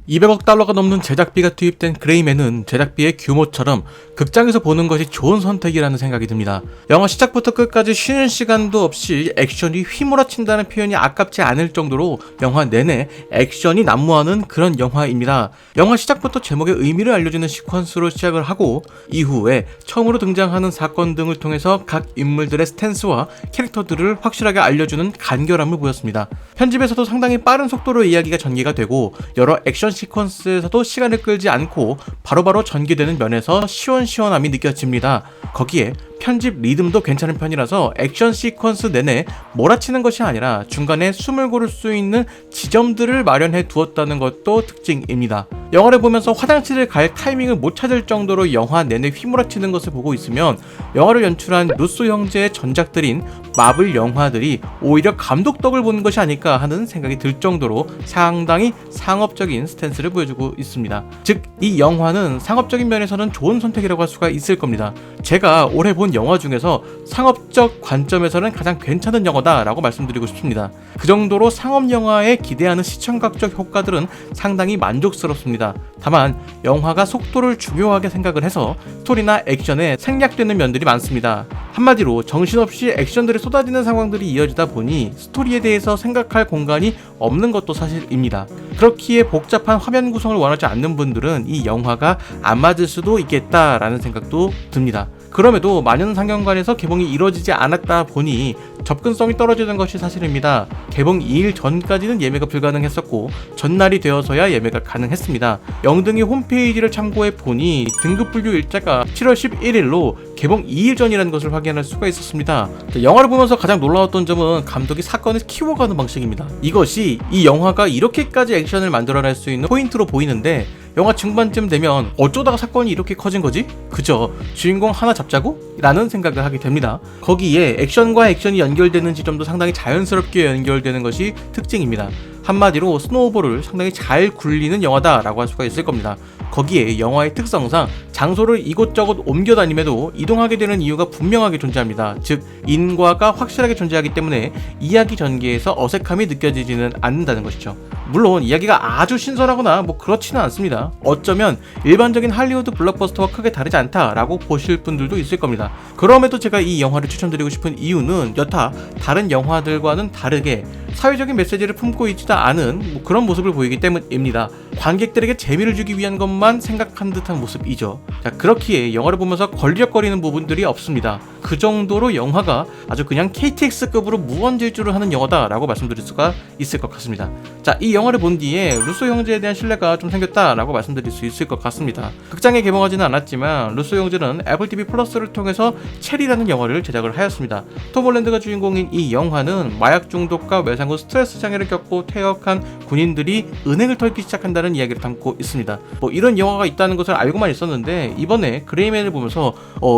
200억 달러가 넘는 제작비가 투입된 그레이맨은 제작비의 규모처럼 극장에서 보는 것이 좋은 선택이라는 생각이 듭니다. 영화 시작부터 끝까지 쉬는 시간도 없이 액션이 휘몰아친다는 표현이 아깝지 않을 정도로 영화 내내 액션이 난무하는 그런 영화입니다. 영화 시작부터 제목의 의미를 알려주는 시퀀스로 시작을 하고 이후에 처음으로 등장하는 사건 등을 통해서 각 인물들의 스탠스와 캐릭터들을 확실하게 알려주는 간결함을 보였습니다. 편집에서도 상당히 빠른 속도로 이야기가 전개가 되고 여러 액션 시퀀스에서도 시간을 끌지 않고 바로바로 전개되는 면에서 시원시원함이 느껴집니다. 거기에 편집 리듬도 괜찮은 편이라서 액션 시퀀스 내내 몰아치는 것이 아니라 중간에 숨을 고를 수 있는 지점들을 마련해 두었다는 것도 특징입니다. 영화를 보면서 화장실을 갈 타이밍을 못 찾을 정도로 영화 내내 휘몰아치는 것을 보고 있으면 영화를 연출한 루소 형제의 전작들인 마블 영화들이 오히려 감독덕을 보는 것이 아닐까 하는 생각이 들 정도로 상당히 상업적인 스탠스를 보여주고 있습니다. 즉, 이 영화는 상업적인 면에서는 좋은 선택이라고 할 수가 있을 겁니다. 제가 올해 본 영화 중에서 상업적 관점에서는 가장 괜찮은 영화다라고 말씀드리고 싶습니다. 그 정도로 상업 영화에 기대하는 시청각적 효과들은 상당히 만족스럽습니다. 다만 영화가 속도를 중요하게 생각을 해서 스토리나 액션에 생략되는 면들이 많습니다. 한마디로 정신없이 액션들이 쏟아지는 상황들이 이어지다 보니 스토리에 대해서 생각할 공간이 없는 것도 사실입니다. 그렇기에 복잡한 화면 구성을 원하지 않는 분들은 이 영화가 안 맞을 수도 있겠다라는 생각도 듭니다. 그럼에도 많은 상영관에서 개봉이 이루어지지 않았다 보니 접근성이 떨어지는 것이 사실입니다. 개봉 2일 전까지는 예매가 불가능했었고 전날이 되어서야 예매가 가능했습니다. 영등이 홈페이지를 참고해 보니 등급 분류 일자가 7월 11일로 개봉 2일 전이라는 것을 확인할 수가 있었습니다. 영화를 보면서 가장 놀라웠던 점은 감독이 사건을 키워가는 방식입니다. 이것이 이 영화가 이렇게까지 액션을 만들어낼 수 있는 포인트로 보이는데 영화 중반쯤 되면 어쩌다가 사건이 이렇게 커진 거지? 그저 주인공 하나 잡자고? 라는 생각을 하게 됩니다. 거기에 액션과 액션이 연결되는 지점도 상당히 자연스럽게 연결되는 것이 특징입니다. 한마디로 스노우볼을 상당히 잘 굴리는 영화다라고 할 수가 있을 겁니다. 거기에 영화의 특성상 장소를 이곳저곳 옮겨 다님에도 이동하게 되는 이유가 분명하게 존재합니다. 즉, 인과가 확실하게 존재하기 때문에 이야기 전개에서 어색함이 느껴지지는 않는다는 것이죠. 물론 이야기가 아주 신선하거나 그렇지는 않습니다. 어쩌면 일반적인 할리우드 블록버스터와 크게 다르지 않다라고 보실 분들도 있을 겁니다. 그럼에도 제가 이 영화를 추천드리고 싶은 이유는 여타 다른 영화들과는 다르게 사회적인 메시지를 품고 있지도 않은 그런 모습을 보이기 때문입니다. 관객들에게 재미를 주기 위한 것만 생각한 듯한 모습이죠. 자, 그렇기에 영화를 보면서 걸리적거리는 부분들이 없습니다. 그 정도로 영화가 아주 그냥 KTX급으로 무언질주를 하는 영화다라고 말씀드릴 수가 있을 것 같습니다. 자, 이 영화를 본 뒤에 루소 형제에 대한 신뢰가 좀 생겼다라고 말씀드릴 수 있을 것 같습니다. 극장에 개봉하지는 않았지만 루소 형제는 애플 TV 플러스를 통해서 체리라는 영화를 제작을 하였습니다. 톰 홀랜드가 주인공인 이 영화는 마약 중독과 외상 후 스트레스 장애를 겪고 퇴역한 군인들이 은행을 털기 시작한다는 이야기를 담고 있습니다. 이런 영화가 있다는 것을 알고만 있었는데 이번에 그레이맨을 보면서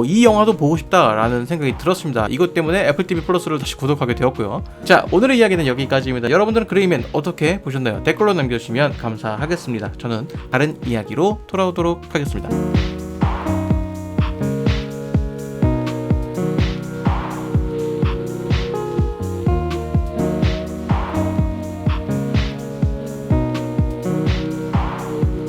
이 영화도 보고 싶다라는 생각이 들었습니다. 이것 때문에 애플 TV 플러스를 다시 구독하게 되었고요. 자, 오늘의 이야기는 여기까지입니다. 여러분들은 그레이맨 어떻게 보셨나요? 댓글로 남겨주시면 감사하겠습니다. 저는 다른 이야기로 돌아오도록 하겠습니다.